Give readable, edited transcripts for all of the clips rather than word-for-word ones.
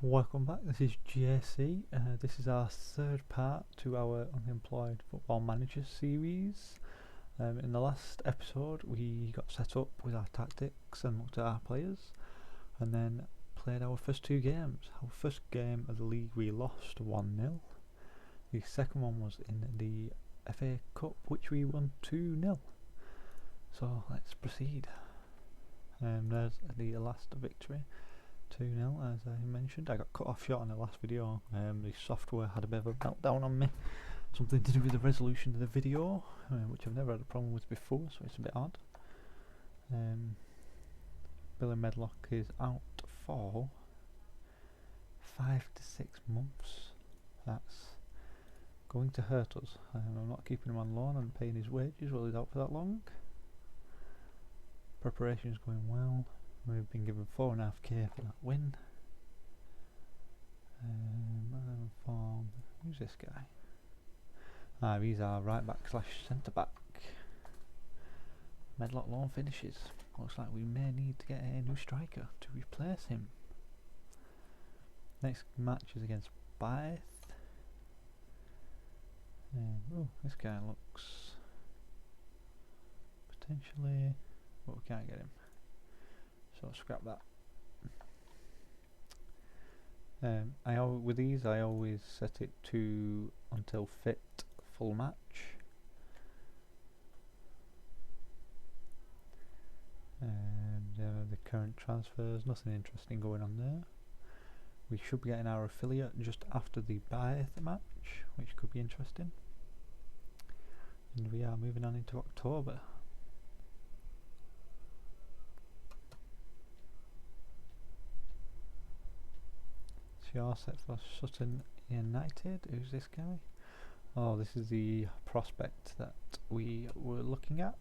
Welcome back, this is JC. This is our third part to our Unemployed Football Managers series. In the last episode we got set up with our tactics and looked at our players and then played our first two games. Our first game of the league we lost 1-0. The second one was in the FA Cup, which we won 2-0. So let's proceed. There's the last victory. 2-0 as I mentioned. I got cut off short in the last video. The software had a bit of a meltdown on me. Something to do with the resolution of the video, which I've never had a problem with before, so it's a bit odd. Billy Medlock is out for 5 to 6 months. That's going to hurt us. I'm not keeping him on loan and paying his wages while he's out for that long. Preparation is going well. We've been given 4.5k for that win. Who's this guy? He's our right back / centre back. Medlock loan finishes. Looks like we may need to get a new striker to replace him. Next match is against Bath. This guy looks potentially, but we can't get him. So scrap that. With these I always set it to until fit full match. The current transfers, nothing interesting going on there. We should be getting our affiliate just after the Bath match, which could be interesting. And we are moving on into October. You're set for Sutton United. Who's this guy? Oh, this is the prospect that we were looking at.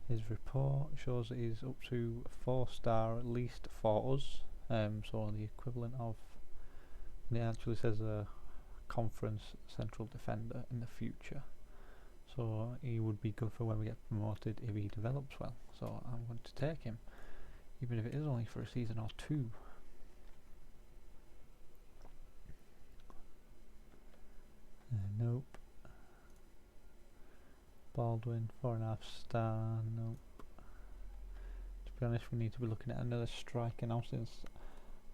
His report shows that he's up to 4-star at least for us. So the equivalent of, and it actually says a conference central defender in the future. So he would be good for when we get promoted if he develops well. So I'm going to take him, even if it is only for a season or two. Nope. Baldwin, 4.5-star, nope. To be honest, we need to be looking at another striker now, since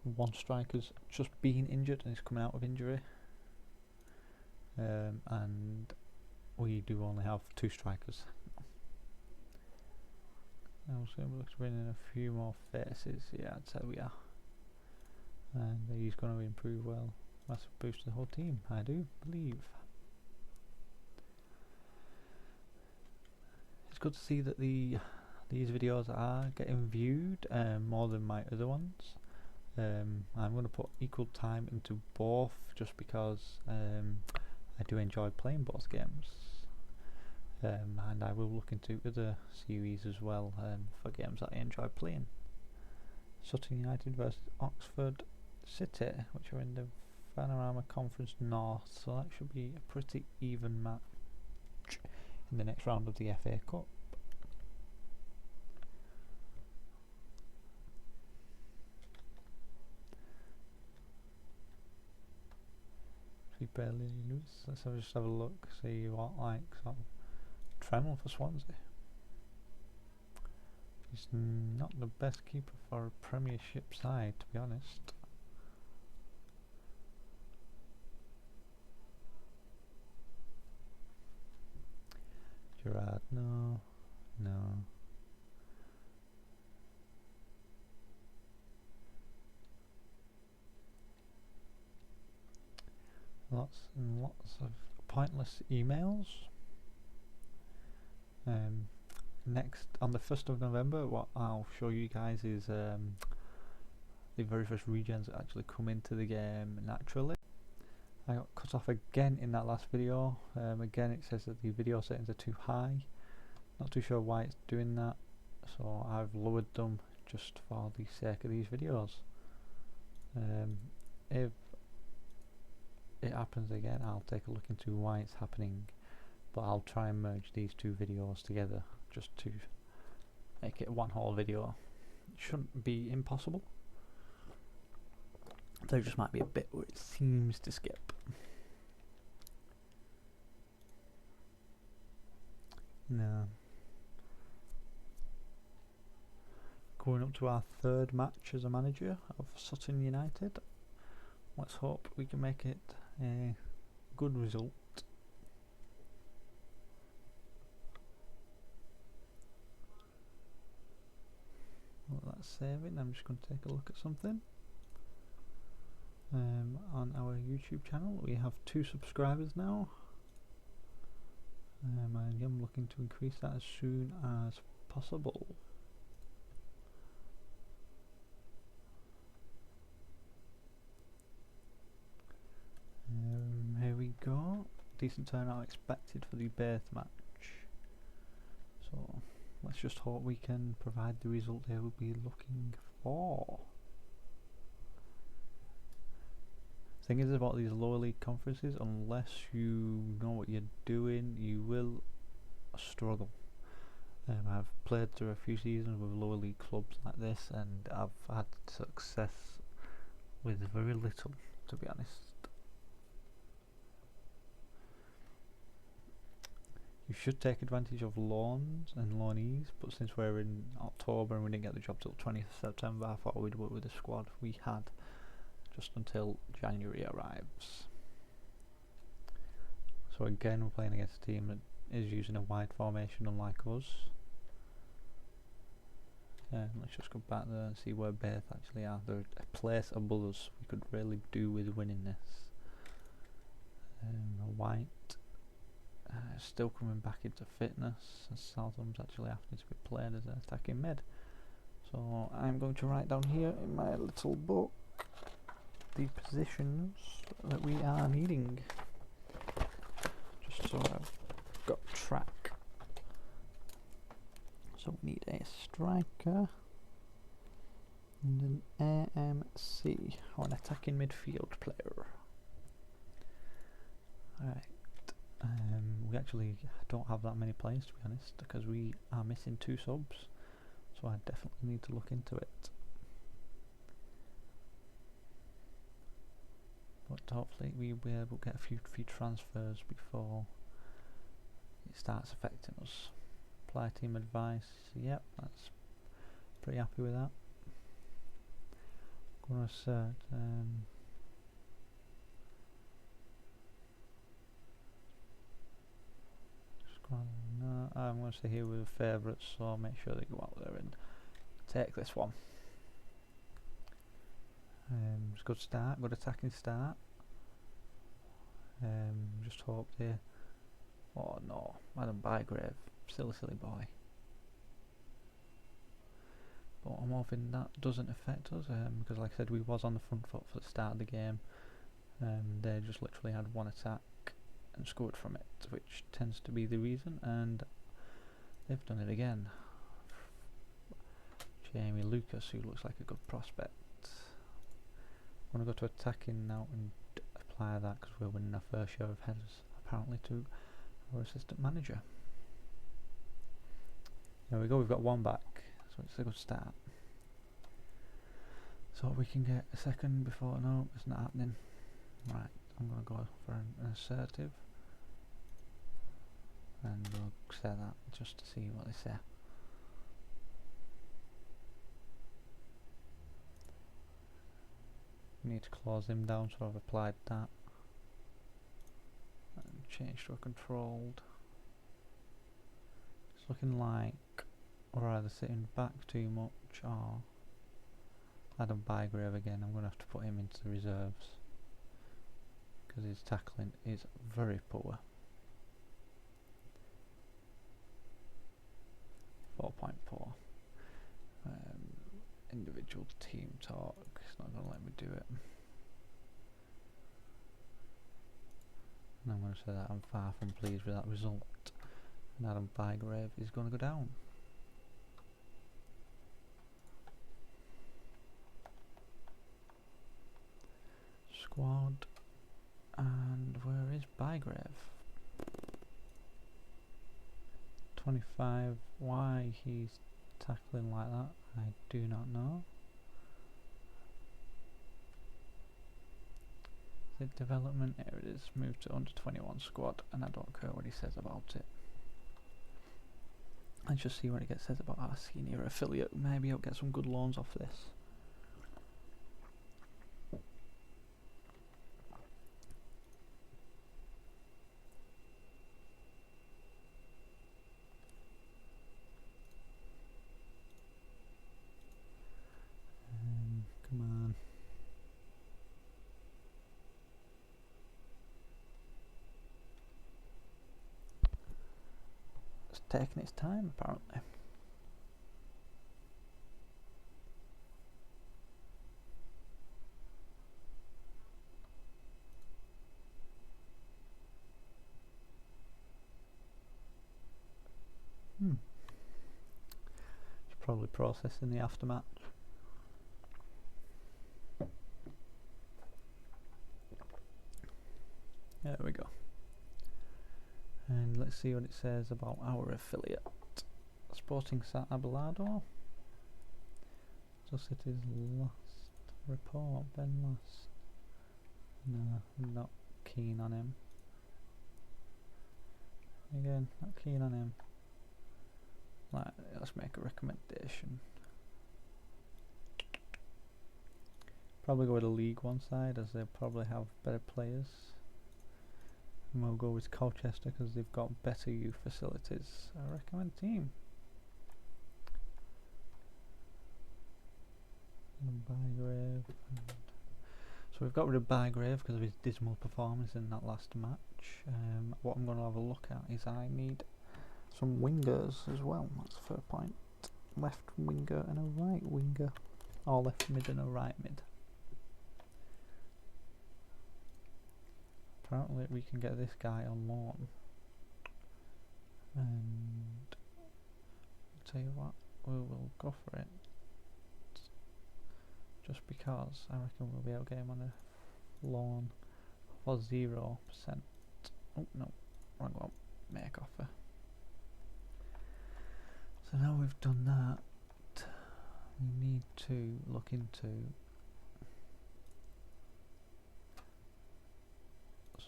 one striker's just been injured and is coming out of injury. And we do only have 2 strikers. Also, we're looking to bring in a few more faces. Yeah, I'd say we are. And he's going to improve well. Massive boost to the whole team, I do believe. It's good to see that these videos are getting viewed more than my other ones. I'm going to put equal time into both just because I do enjoy playing both games. And I will look into other series as well for games that I enjoy playing. Sutton United versus Oxford City, which are in the Panorama Conference North, so that should be a pretty even match in the next round of the FA Cup. We barely lose. Let's just have a look, see what like sort of Tremel for Swansea. He's not the best keeper for a Premiership side, to be honest. Gerard, no. Lots and lots of pointless emails. Next, on the 1st of November, what I'll show you guys is the very first regens that actually come into the game naturally. I got cut off again in that last video. Again, it says that the video settings are too high. Not too sure why it's doing that, so I've lowered them just for the sake of these videos. If it happens again, I'll take a look into why it's happening, but I'll try and merge these two videos together just to make it one whole video. It shouldn't be impossible. There just might be a bit where it seems to skip. No. Going up to our third match as a manager of Sutton United. Let's hope we can make it a good result. Well, that's saving. I'm just going to take a look at something. On our YouTube channel, we have 2 subscribers now. I am looking to increase that as soon as possible. Here we go. Decent turnout expected for the Bath match. So let's just hope we can provide the result they will be looking for. Thing is about these lower league conferences, unless you know what you're doing, you will struggle. I've played through a few seasons with lower league clubs like this, and I've had success with very little, to be honest. You should take advantage of loans and loanees, but since we're in October and we didn't get the job till 20th of September, I thought we'd work with the squad we had just until January arrives. So again, we're playing against a team that is using a wide formation unlike us. Let's just go back there and see where Bath actually are. They're a place above us. We could really do with winning this. White still coming back into fitness, as Southam's actually having to be played as an attacking mid. So I'm going to write down here in my little book the positions that we are needing, just so I've got track. So we need a striker and an AMC, or an attacking midfield player. Alright, we actually don't have that many players, to be honest, because we are missing 2 subs, so I definitely need to look into it. But hopefully we'll be able to get a few transfers before it starts affecting us. Apply team advice, yep, that's pretty happy with that. Gonna search no, I'm going to stay here with favourites, so I'll make sure they go out there and take this one. It's a good start, good attacking start. Just hope they... Oh no, Madam Bygrave, silly boy. But I'm hoping that doesn't affect us, because like I said, we was on the front foot for the start of the game. They just literally had 1 attack and scored from it, which tends to be the reason, and they've done it again. Jamie Lucas, who looks like a good prospect. I'm going to go to attacking now and apply that, because we're winning our first share of headers, apparently, to our assistant manager. There we go, we've got 1 back, so it's a good start. So we can get a second before... No, it's not happening. Right, I'm going to go for an assertive, and we'll say that just to see what they say. We need to close him down, so I've applied that and change to a controlled. It's looking like we're either sitting back too much or Adam Bygrave again. I'm going to have to put him into the reserves because his tackling is very poor. 4.4. Individual team talk, it's not going to let me do it. And I'm going to say that I'm far from pleased with that result. And Adam Bygrave is going to go down. Squad, and where is Bygrave? 25. Why he's tackling like that, I do not know. the development? Here it is. Moved to under 21 squad, and I don't care what he says about it. Let's just see what it says about our senior affiliate. Maybe I'll get some good loans off this. Come on. It's taking its time, apparently. It's probably processing the aftermatch. There we go. And let's see what it says about our affiliate. Sporting San Abelardo. Just City's last report, Ben Last. No, I'm not keen on him. Again, not keen on him. Right, let's make a recommendation. Probably go with a League One side, as they probably have better players. And we'll go with Colchester because they've got better youth facilities. I recommend team. Bygrave. So we've got rid of Bygrave because of his dismal performance in that last match. What I'm going to have a look at is I need some wingers as well. That's the first point. Left winger and a right winger. Or left mid and a right mid. Apparently we can get this guy on loan. And I'll tell you what, we will go for it. Just because I reckon we'll be able to get him on a loan for 0%. Oh no, wrong one. Make offer. So now we've done that, we need to look into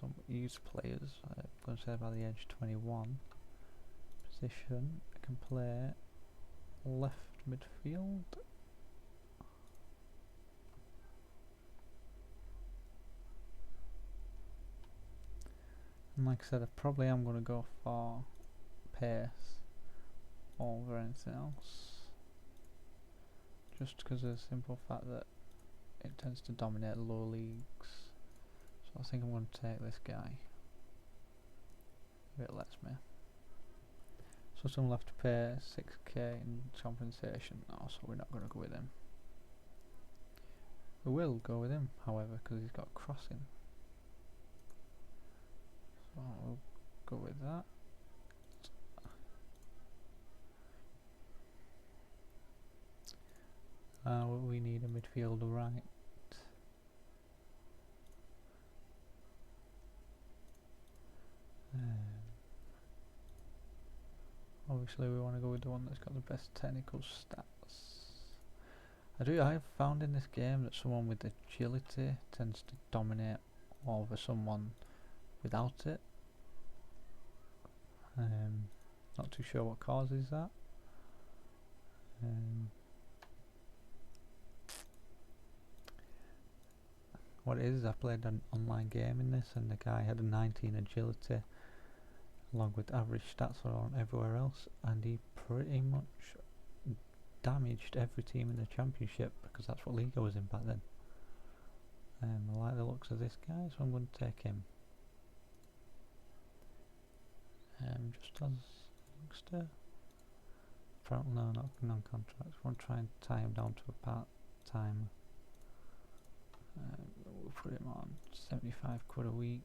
some youth players. I'm going to say by the age 21 position. I can play left midfield. And like I said, I probably am going to go for pace over anything else, just because of the simple fact that it tends to dominate low leagues. So I think I'm going to take this guy if it lets me. So some left to pay 6k in compensation. No, so we're not going to go with him. We will go with him, however, because he's got crossing. So we'll go with that. We need a midfielder right. Obviously we want to go with the one that's got the best technical stats. I have found in this game that someone with agility tends to dominate over someone without it. Not too sure what causes that. What it is, I played an online game in this and the guy had a 19 agility along with average stats on everywhere else, and he pretty much damaged every team in the championship because that's what Liga was in back then. I like the looks of this guy, so I'm going to take him. Just as youngster. Apparently no, not non-contract. I want to try and tie him down to a part-time. We'll put him on 75 quid a week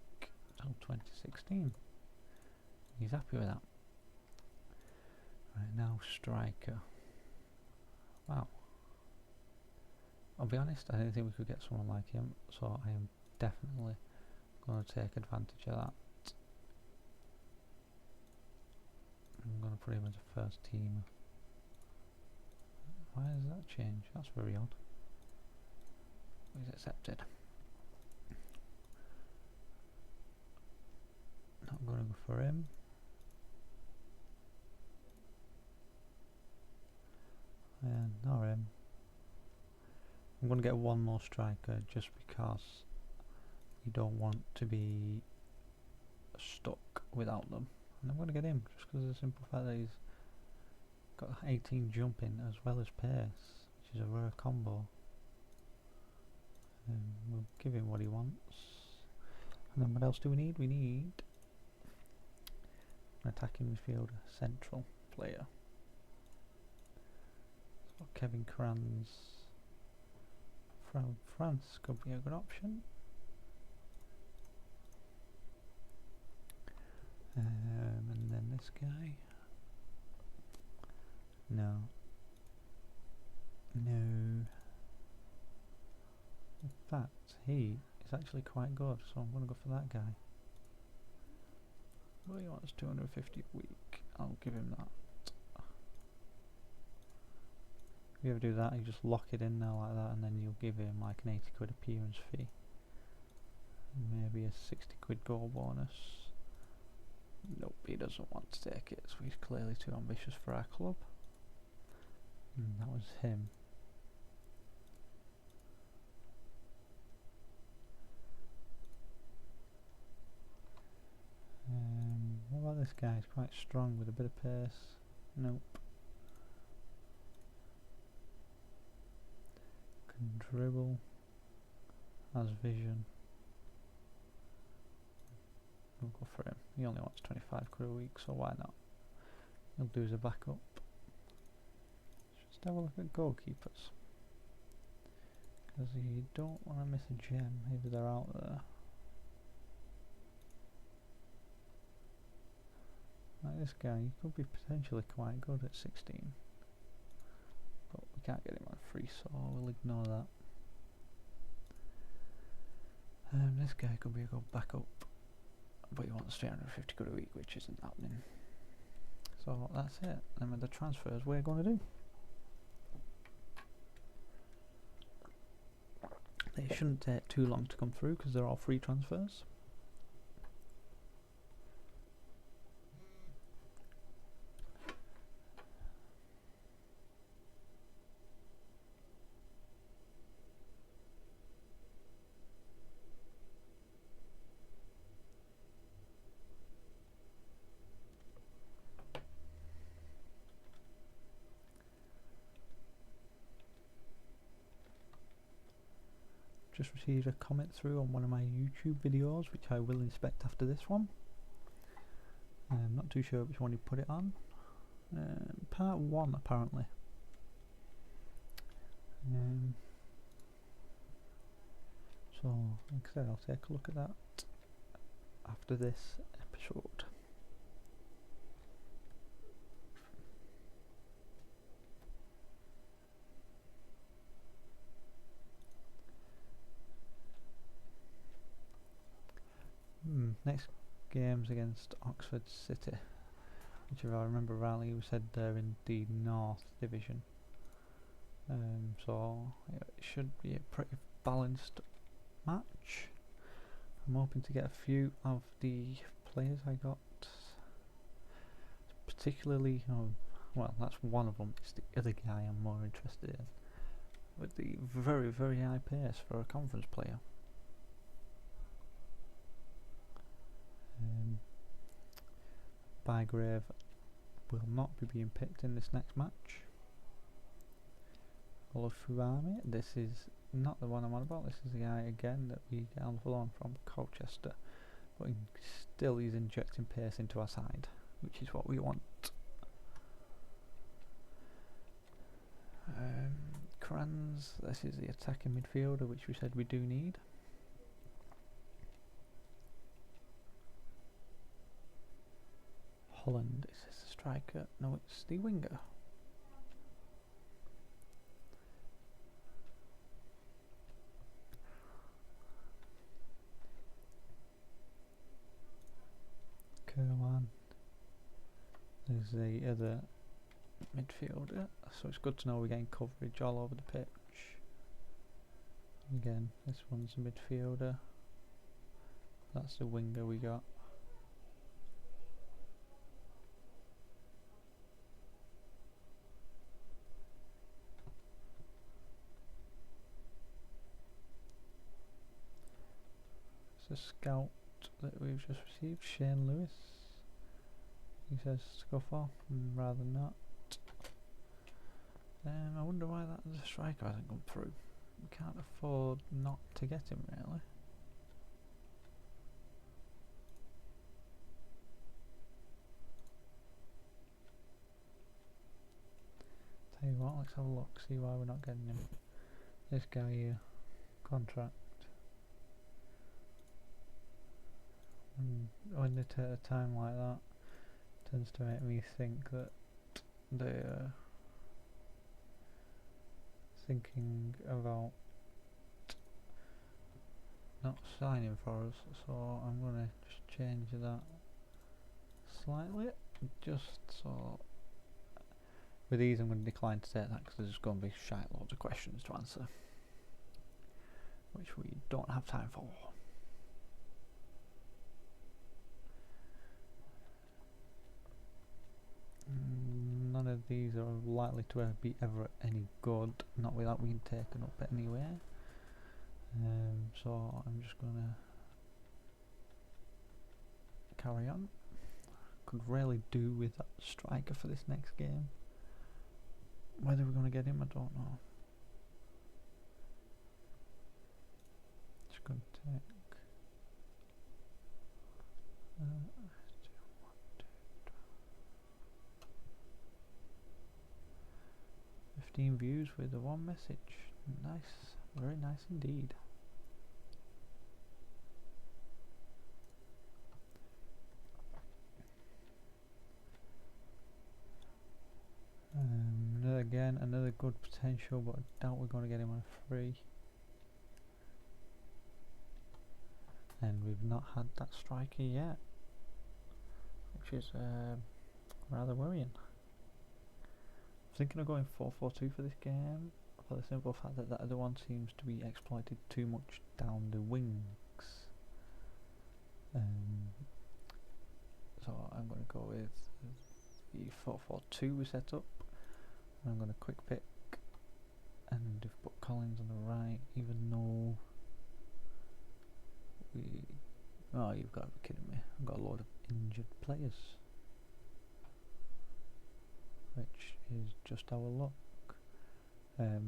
until 2016. He's happy with that. Right, now striker. Wow. I'll be honest, I didn't think we could get someone like him, so I am definitely going to take advantage of that. I'm going to put him as a first team. Why does that change? That's very odd. He's accepted. going to go for him. Not him. I'm going to get one more striker just because you don't want to be stuck without them. And I'm going to get him just because of the simple fact that he's got 18 jumping as well as pace, which is a rare combo. We'll give him what he wants. And then what else do we need? We need an attacking midfielder, central player. So Kevin Kranz from France could be a good option. And then this guy. No. In fact, he is actually quite good, so I'm going to go for that guy. Well, he wants 250 a week. I'll give him that. If you ever do that, you just lock it in there like that, and then you'll give him like an 80 quid appearance fee. And maybe a 60 quid goal bonus. Nope, he doesn't want to take it, so he's clearly too ambitious for our club. And that was him. What about this guy? He's quite strong with a bit of pace. Nope. Can dribble. Has vision. We'll go for him. He only wants 25 quid a week, so why not? He'll do as a backup. Just have a look at goalkeepers, because you don't want to miss a gem if they're out there. Like this guy, he could be potentially quite good at 16, but we can't get him on free, so we'll ignore that. This guy could be a good backup, but he wants 350 quid a week, which isn't happening. So that's it. And with the transfers we're going to do, they shouldn't take too long to come through because they're all free transfers. Just received a comment through on one of my YouTube videos, which I will inspect after this one. I'm not too sure which one you put it on. Part 1 apparently. So, like I said, I'll take a look at that after this episode. Next game's against Oxford City, which if I remember rightly we said they're in the North Division. So it should be a pretty balanced match. I'm hoping to get a few of the players I got, particularly, well, that's one of them. It's the other guy I'm more interested in, with the very, very high pace for a conference player. Bygrave will not be being picked in this next match. Olufuami, this is not the one I'm on about. This is the guy again that we get on the loan from Colchester, but still he's injecting pace into our side, which is what we want. Kranz, this is the attacking midfielder, which we said we do need. Holland, is this the striker? No, it's the winger. Kerman. There's the other midfielder, so it's good to know we're getting coverage all over the pitch. Again, this one's a midfielder. That's the winger we got. the scout that we've just received, Shane Lewis. He says to go for, rather not. I wonder why that the striker hasn't come through. We can't afford not to get him, really. Tell you what, let's have a look, see why we're not getting him. This guy here, contract. When they take a time like that, it tends to make me think that they're thinking about not signing for us, so I'm going to just change that slightly, just so with these I'm going to decline to take that because there's going to be shite loads of questions to answer, which we don't have time for. None of these are likely to be ever any good, not without being taken up anywhere. So I'm just gonna carry on. Could really do with that striker for this next game. Whether we're gonna get him, I don't know. Just gonna take 15 views with the one message. Nice, very nice indeed. Again, another good potential, but I doubt we're going to get him on a free. And we've not had that striker yet, which is rather worrying. I'm thinking of going 4-4-2 for this game, for the simple fact that the other one seems to be exploited too much down the wings. So I'm going to go with the 4-4-2 we set up. I'm going to quick pick and put Collins on the right, even though oh, you've got to be kidding me, I've got a load of injured players, which is just our luck.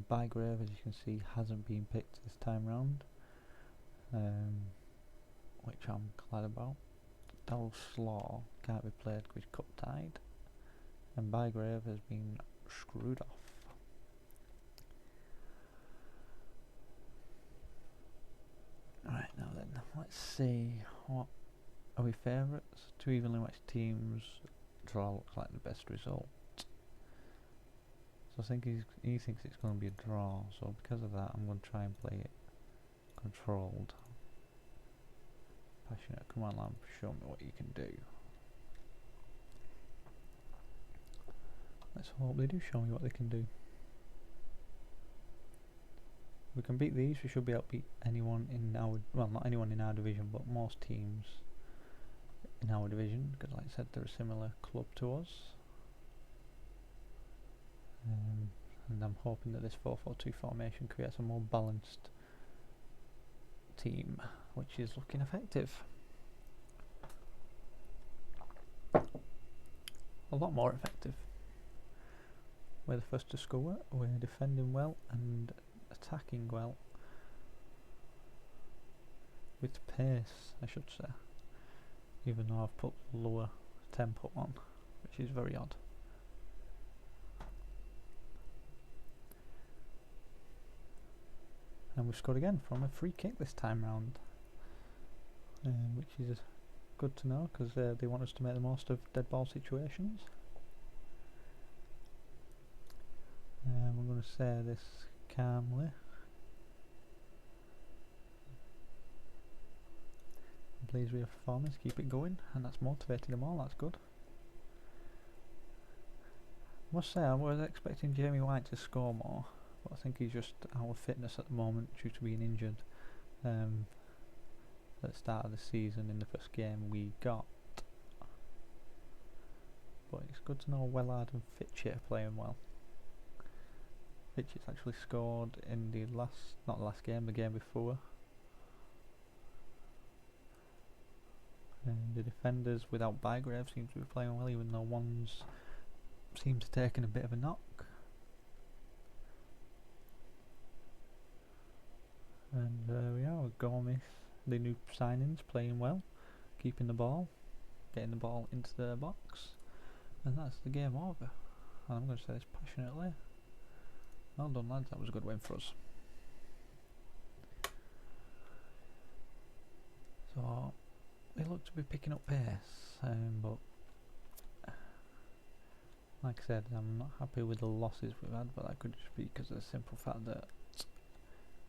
Bygrave, as you can see, hasn't been picked this time round, which I'm glad about. Darryl Slaw can't be played because he's cup tied, and Bygrave has been screwed off. Right, now then, let's see, what are we favourites? Two evenly matched teams, draw looks like the best result. So I think he thinks it's going to be a draw, so because of that I'm going to try and play it controlled. Passionate, come on lamp, show me what you can do. Let's hope they do show me what they can do. If we can beat these, we should be able to beat anyone in our, well, not anyone in our division, but most teams in our division, because like I said, they're a similar club to us. And I'm hoping that this 4-4-2 formation creates a more balanced team, which is looking effective. A lot more effective. We're the first to score, we're defending well and attacking well. With pace, I should say. Even though I've put lower tempo on, which is very odd. And we've scored again from a free kick this time round, which is good to know because they want us to make the most of dead ball situations. We're going to say this calmly. Please with your performance, keep it going, and that's motivated them all, that's good. I must say I was expecting Jamie White to score more, but I think he's just out of fitness at the moment due to being injured at the start of the season in the first game we got. But it's good to know Wellard and Fitchie are playing well. Fitchie's actually scored in the last, not the last game, the game before. The defenders without Bygrave seem to be playing well, even though one's seems to have taken a bit of a knock. And we are with Gomez, the new signings, playing well, keeping the ball, getting the ball into the box, and that's the game over. And I'm going to say this passionately. Well done, lads, that was a good win for us. So they look to be picking up pace, but like I said, I'm not happy with the losses we've had, but that could just be because of the simple fact that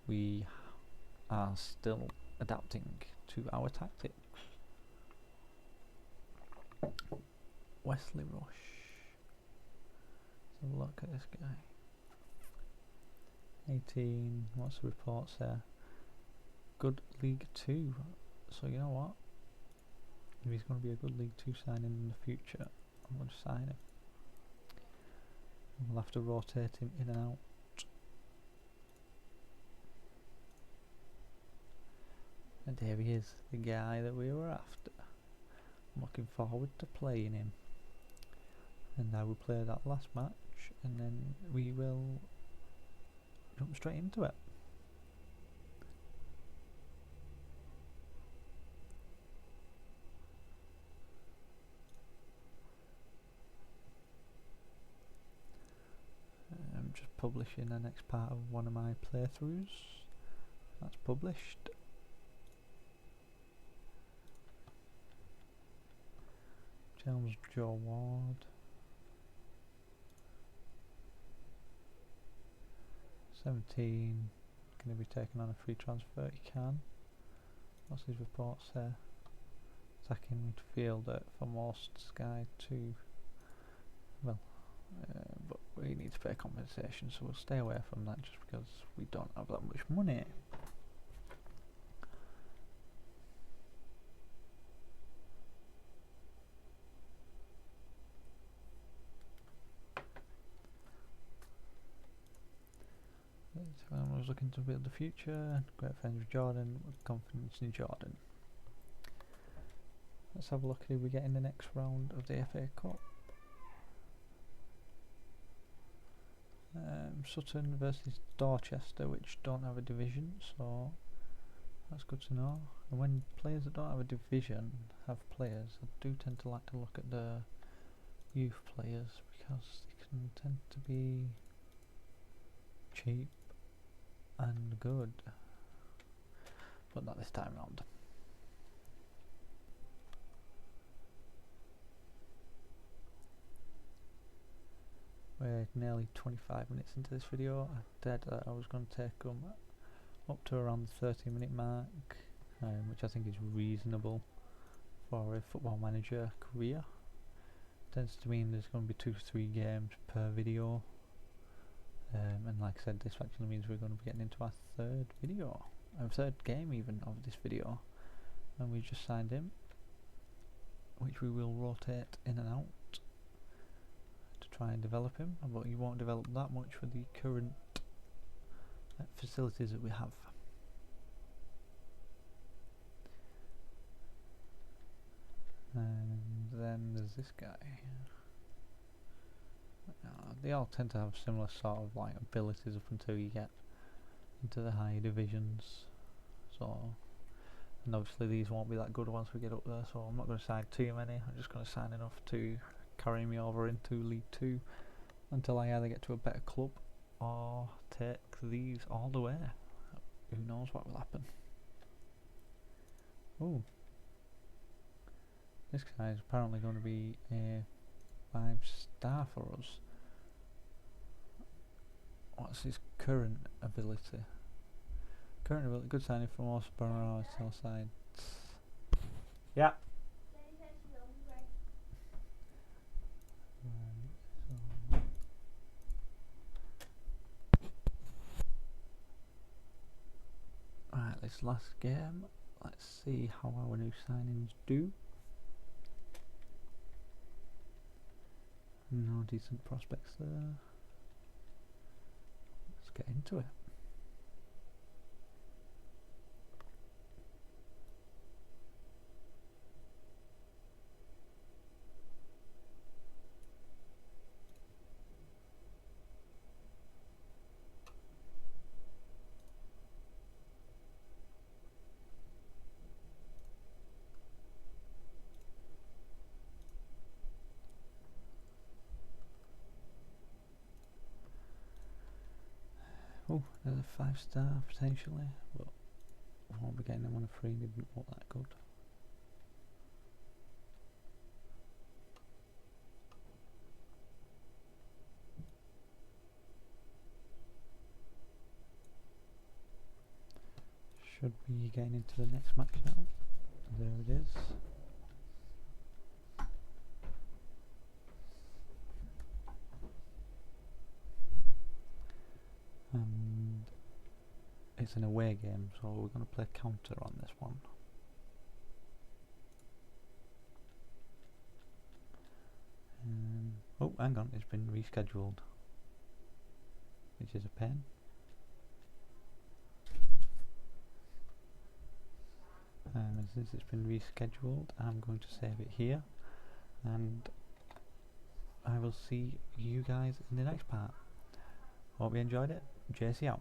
we are still adapting to our tactics. Wesley Rush. Let's have a look at this guy. 18, what's the reports there? Good League 2. So you know what? If he's going to be a good League 2 signing in the future, I'm going to sign him. We'll have to rotate him in and out. And there he is, the guy that we were after. I'm looking forward to playing him. And now we'll play that last match, and then we will jump straight into it. I'm just publishing the next part of one of my playthroughs. That's published. James Joe Ward. 17. Can he be taken on a free transfer? He can. What's his reports there? Attacking midfielder for most Sky 2. Well, but we need to pay compensation, so we'll stay away from that just because we don't have that much money. I was looking to build the future. Great friends with Jordan, with confidence in Jordan. Let's have a look at who we get in the next round of the FA Cup. Sutton versus Dorchester, which don't have a division, so that's good to know. And when players that don't have a division have players, I do tend to like to look at the youth players because they can tend to be cheap and good, but not this time round. We're nearly 25 minutes into this video. I said that I was going to take them up to around the 30-minute mark, which I think is reasonable for a football manager career. Tends to mean there's going to be 2 to 3 games per video. And like I said, this actually means we're going to be getting into our third game even of this video, and we just signed him, which we will rotate in and out to try and develop him, but you won't develop that much with the current facilities that we have. And then there's this guy. They all tend to have similar sort of like abilities up until you get into the higher divisions. So, and obviously these won't be that good once we get up there, so I'm not going to sign too many. I'm just going to sign enough to carry me over into League 2 until I either get to a better club or take these all the way. Who knows what will happen. Oh, this guy is apparently going to be a 5-star for us. What's his current ability? Current ability, good signing from us, Borough side. Yeah. Alright, this last game, let's see how our new signings do. No decent prospects there. Let's get into it. Oh, there's a 5-star potentially, but we won't be getting them on a free, they didn't look that good. Should be getting into the next match now. There it is. And it's an away game, so we're going to play counter on this one. Oh, hang on, it's been rescheduled, which is a pain. Since it's been rescheduled, I'm going to save it here, and I will see you guys in the next part. Hope you enjoyed it. JC out.